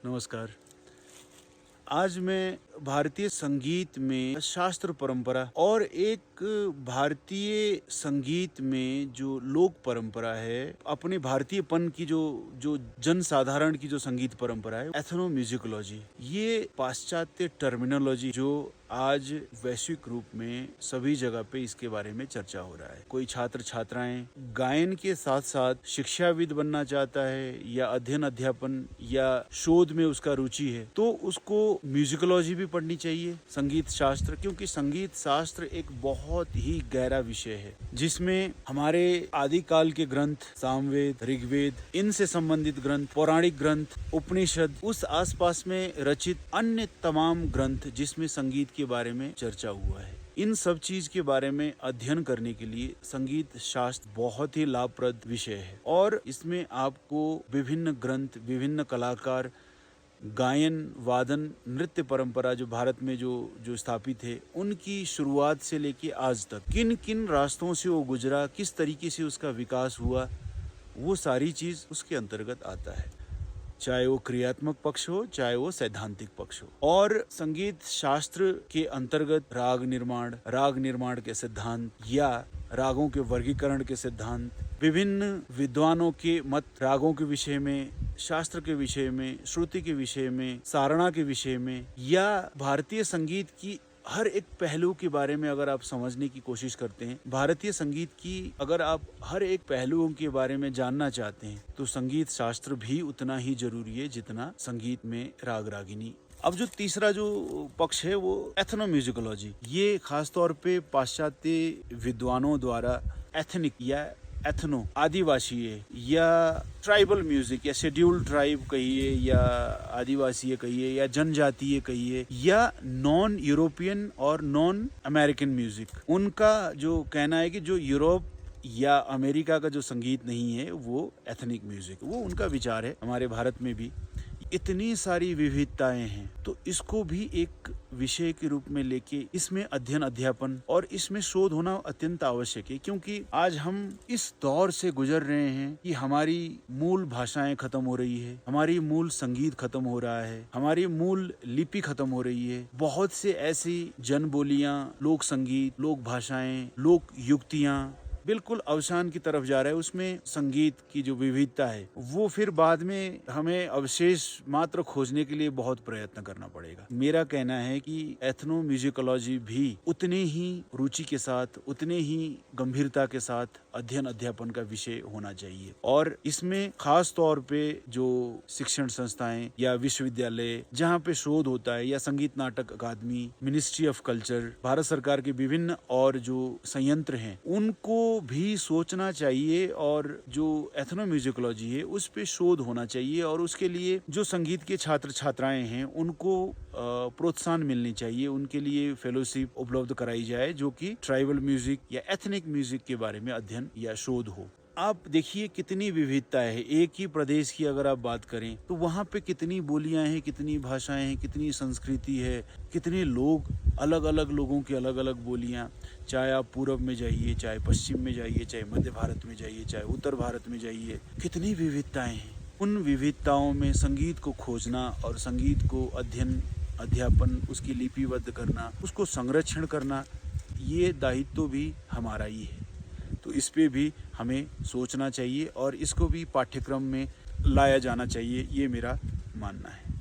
नमस्कार। आज मैं भारतीय संगीत में शास्त्र परंपरा और एक भारतीय संगीत में जो लोक परंपरा है, अपने भारतीयपन की जो जो जनसाधारण की जो संगीत परंपरा है, एथनोम्यूजिकोलॉजी, ये पाश्चात्य टर्मिनोलॉजी जो आज वैश्विक रूप में सभी जगह पे इसके बारे में चर्चा हो रहा है। कोई छात्र छात्राएं गायन के साथ साथ शिक्षाविद बनना चाहता है या अध्ययन अध्यापन या शोध में उसका रुचि है, तो उसको म्यूजिकोलॉजी भी पढ़नी चाहिए, संगीत शास्त्र, क्योंकि संगीत शास्त्र एक बहुत ही गहरा विषय है जिसमें हमारे आदिकाल के ग्रंथ, सामवेद, ऋग्वेद, इनसे संबंधित ग्रंथ, पौराणिक ग्रंथ, उपनिषद, उस आसपास में रचित अन्य तमाम ग्रंथ जिसमें संगीत के बारे में चर्चा हुआ है, इन सब चीज के बारे में अध्ययन करने के लिए संगीत शास्त्र बहुत ही लाभप्रद विषय है। और इसमें आपको विभिन्न ग्रंथ, विभिन्न कलाकार, गायन, वादन, नृत्य परंपरा जो भारत में जो स्थापित है, उनकी शुरुआत से लेके आज तक किन किन रास्तों से वो गुजरा, किस तरीके से उसका विकास हुआ, वो सारी चीज उसके अंतर्गत आता है, चाहे वो क्रियात्मक पक्ष हो, चाहे वो सैद्धांतिक पक्ष हो। और संगीत शास्त्र के अंतर्गत राग निर्माण के सिद्धांत या रागों के वर्गीकरण के सिद्धांत, विभिन्न विद्वानों के मत रागों के विषय में, शास्त्र के विषय में, श्रुति के विषय में, सारणा के विषय में, या भारतीय संगीत की हर एक पहलू के बारे में अगर आप समझने की कोशिश करते हैं, भारतीय संगीत की अगर आप हर एक पहलुओं के बारे में जानना चाहते हैं, तो संगीत शास्त्र भी उतना ही जरूरी है जितना संगीत में राग रागिनी। अब जो तीसरा जो पक्ष है वो एथनोम्यूजिकोलॉजी, ये खासतौर पे पाश्चात्य विद्वानों द्वारा एथनिक या एथनो, आदिवासीय या ट्राइबल म्यूजिक या शेड्यूल्ड ट्राइब कहिए या आदिवासीय कहिए या जनजातीय कहिए या नॉन यूरोपियन और नॉन अमेरिकन म्यूजिक, उनका जो कहना है कि जो यूरोप या अमेरिका का जो संगीत नहीं है वो एथनिक म्यूजिक, वो उनका विचार है। हमारे भारत में भी इतनी सारी विविधताएं हैं, तो इसको भी एक विषय के रूप में लेके इसमें अध्ययन अध्यापन और इसमें शोध होना अत्यंत आवश्यक है, क्योंकि आज हम इस दौर से गुजर रहे हैं कि हमारी मूल भाषाएं खत्म हो रही है, हमारी मूल संगीत खत्म हो रहा है, हमारी मूल लिपि खत्म हो रही है। बहुत से ऐसी जन बोलियां, लोक संगीत, लोक भाषाएं, लोक युक्तियां बिल्कुल अवसान की तरफ जा रहा है। उसमें संगीत की जो विविधता है वो फिर बाद में हमें अवशेष मात्र खोजने के लिए बहुत प्रयत्न करना पड़ेगा। मेरा कहना है कि एथनोम्यूजिकोलॉजी भी उतने ही रुचि के साथ, उतने ही गंभीरता के साथ अध्ययन अध्यापन का विषय होना चाहिए। और इसमें खास तौर पे जो शिक्षण संस्थाएं या विश्वविद्यालय जहाँ पे शोध होता है, या संगीत नाटक अकादमी, मिनिस्ट्री ऑफ कल्चर, भारत सरकार के विभिन्न और जो संयंत्र हैं, उनको भी सोचना चाहिए और जो एथनोम्यूजिकोलॉजी है उस पे शोध होना चाहिए। और उसके लिए जो संगीत के छात्र छात्राएं हैं उनको प्रोत्साहन मिलनी चाहिए, उनके लिए फेलोशिप उपलब्ध कराई जाए जो कि ट्राइबल म्यूजिक या एथनिक म्यूजिक के बारे में अध्ययन या शोध हो। आप देखिए कितनी विविधता है। एक ही प्रदेश की अगर आप बात करें तो वहाँ पे कितनी बोलियां हैं, कितनी भाषाएं हैं, कितनी संस्कृति है, कितने लोग, अलग अलग लोगों की अलग अलग बोलियां। चाहे आप पूर्व में जाइए, चाहे पश्चिम में जाइए, चाहे मध्य भारत में जाइए, चाहे उत्तर भारत में जाइए, कितनी विविधताएं हैं। उन विविधताओं में संगीत को खोजना और संगीत को अध्ययन अध्यापन, उसकी लिपिबद्ध करना, उसको संरक्षण करना, ये दायित्व भी हमारा ही है। तो इस पे भी हमें सोचना चाहिए और इसको भी पाठ्यक्रम में लाया जाना चाहिए, ये मेरा मानना है।